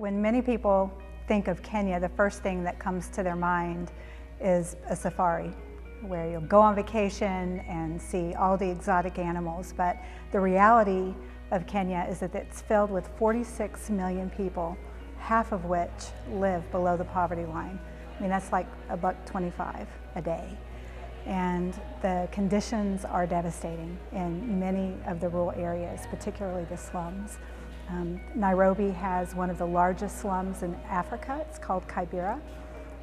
When many people think of Kenya, the first thing that comes to their mind is a safari, where you'll go on vacation and see all the exotic animals. But the reality of Kenya is that it's filled with 46 million people, half of which live below the poverty line. I mean, that's like $1.25 a day. And the conditions are devastating in many of the rural areas, particularly the slums. Nairobi has one of the largest slums in Africa. It's called Kibera.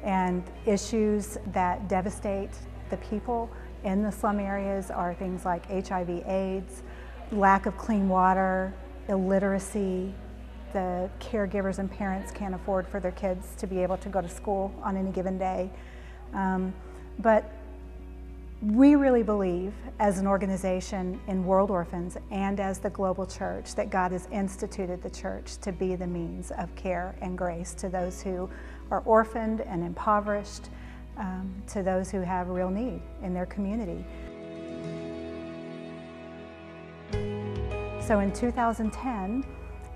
And issues that devastate the people in the slum areas are things like HIV/AIDS, lack of clean water, illiteracy. The caregivers and parents can't afford for their kids to be able to go to school on any given day. But we really believe, as an organization in World Orphans and as the global church, that God has instituted the church to be the means of care and grace to those who are orphaned and impoverished, to those who have real need in their community. So in 2010,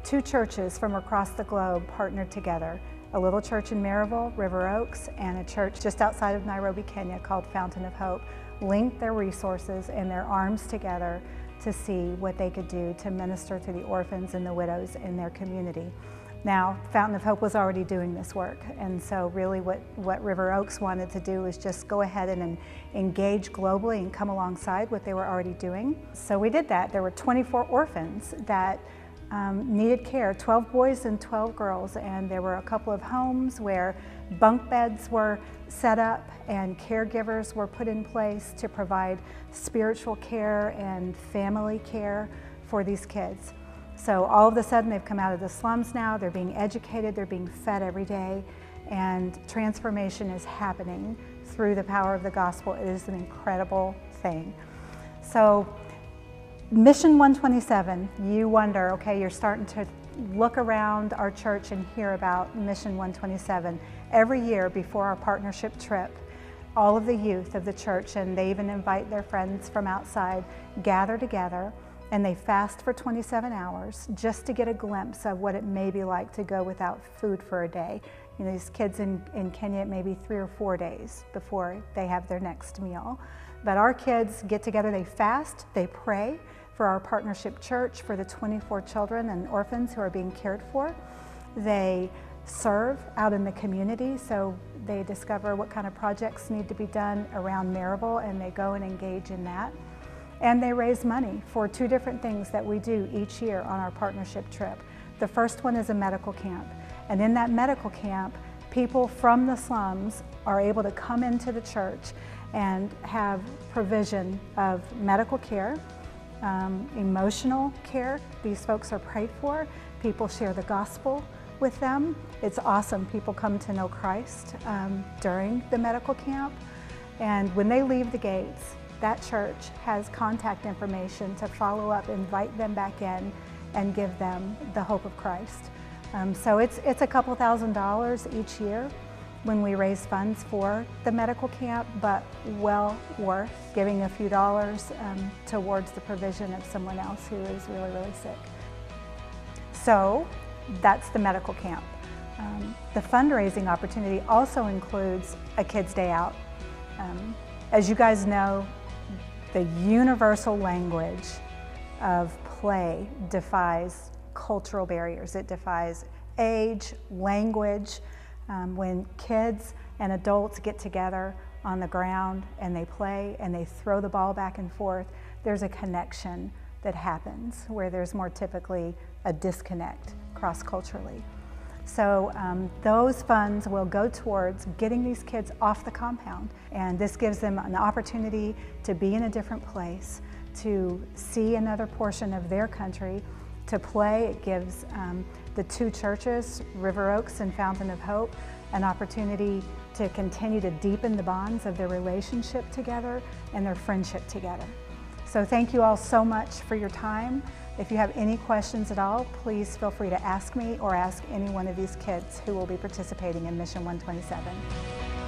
2 churches from across the globe partnered together. A little church in Maryville, River Oaks, and a church just outside of Nairobi, Kenya called Fountain of Hope, linked their resources and their arms together to see what they could do to minister to the orphans and the widows in their community. Now, Fountain of Hope was already doing this work, and so really what River Oaks wanted to do is just go ahead and engage globally and come alongside what they were already doing. So we did that. There were 24 orphans that needed care, 12 boys and 12 girls, and there were a couple of homes where bunk beds were set up and caregivers were put in place to provide spiritual care and family care for these kids. So all of a sudden they've come out of the slums now, they're being educated, they're being fed every day, and transformation is happening through the power of the gospel. It is an incredible thing. So Mission 127, you wonder, okay, you're starting to look around our church and hear about Mission 127. Every year before our partnership trip, all of the youth of the church, and they even invite their friends from outside, gather together and they fast for 27 hours just to get a glimpse of what it may be like to go without food for a day. You know, these kids in Kenya, it may be 3 or 4 days before they have their next meal. But our kids get together, they fast, they pray for our partnership church, for the 24 children and orphans who are being cared for. They serve out in the community, so they discover what kind of projects need to be done around Maryville, and they go and engage in that. And they raise money for 2 different things that we do each year on our partnership trip. The first one is a medical camp, and in that medical camp, people from the slums are able to come into the church and have provision of medical care, emotional care. These folks are prayed for. People share the gospel with them. It's awesome. People come to know Christ during the medical camp. And when they leave the gates, that church has contact information to follow up, invite them back in, and give them the hope of Christ. So it's a couple $1,000s each year when we raise funds for the medical camp, but well worth giving a few dollars towards the provision of someone else who is really, really sick. So that's the medical camp. The fundraising opportunity also includes a Kids' Day Out. As you guys know, the universal language of play defies cultural barriers. It defies age, language. When kids and adults get together on the ground and they play and they throw the ball back and forth, there's a connection that happens where there's more typically a disconnect cross-culturally. So those funds will go towards getting these kids off the compound, and this gives them an opportunity to be in a different place, to see another portion of their country, to play. It gives the 2 churches, River Oaks and Fountain of Hope, an opportunity to continue to deepen the bonds of their relationship together and their friendship together. So thank you all so much for your time. If you have any questions at all, please feel free to ask me or ask any one of these kids who will be participating in Mission 127.